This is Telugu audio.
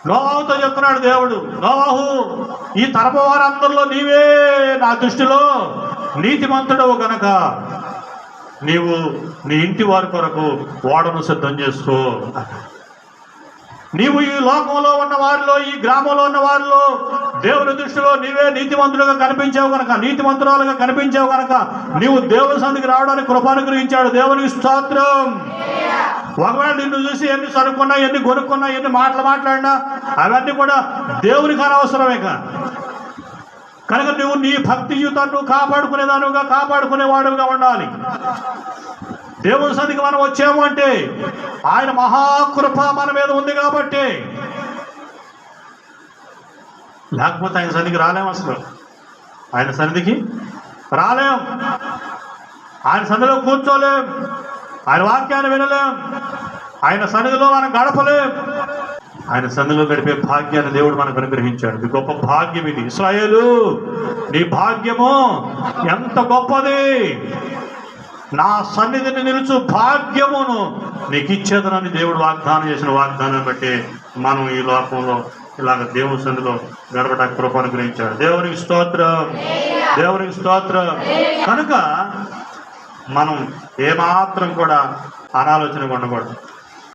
నోవాహుతో చెప్తున్నాడు దేవుడు, నోవాహు, ఈ తరపు వారందరిలో నీవే నా దృష్టిలో నీతిమంతుడవు గనక నీవు నీ ఇంటి వారి కొరకు ఓడను సిద్ధం చేసుకో. నీవు ఈ లోకంలో ఉన్న వారిలో, ఈ గ్రామంలో ఉన్న వారిలో దేవుని దృష్టిలో నీవే నీతిమంతుడుగా కనిపించావు కనుక, నీతిమంతురాలుగా కనిపించావు కనుక నీవు దేవుని సన్నిధికి రావడానికి కృపానుగ్రహించాడు. దేవునికి స్తోత్రం. ఒకవేళ నిన్ను చూసి ఎన్ని సరుకున్నా, ఎన్ని కొనుక్కున్నా, ఎన్ని మాటలు మాట్లాడినా అవన్నీ కూడా దేవునికి అనవసరమే కనుక నువ్వు నీ భక్తి జీవితాన్ని కాపాడుకునేదానుగా, కాపాడుకునేవాడుగా ఉండాలి. దేవుని సన్నిధికి మనం వచ్చాము అంటే ఆయన మహాకృప మన మీద ఉంది కాబట్టి, లేకపోతే ఆయన సన్నిధికి రాలేం. అసలు ఆయన సన్నిధికి రాలేం, ఆయన సన్నిధిలో కూర్చోలేం, ఆయన వాక్యాన్ని వినలేం, ఆయన సన్నిధిలో మనం గడపలేం. ఆయన సన్నిధిలో గడిపే భాగ్యాన్ని దేవుడు మనకు అనుగ్రహించాడు. ఇది గొప్ప భాగ్యం. ఇది ఇశ్రాయేలు, నీ భాగ్యము ఎంత గొప్పది. నా సన్నిధిని నిలుచు భాగ్యమును నీకు ఇచ్చేదనని దేవుడు వాగ్దానం చేసిన వాగ్దానాన్ని బట్టి మనం ఈ లోకంలో ఇలాగ దేవుని సన్నిధిలో గడపడానికి కృప అనుగ్రహించాడు. దేవునికి స్తోత్రం, దేవునికి స్తోత్రం. కనుక మనం ఏమాత్రం కూడా అనాలోచనగా ఉండకూడదు.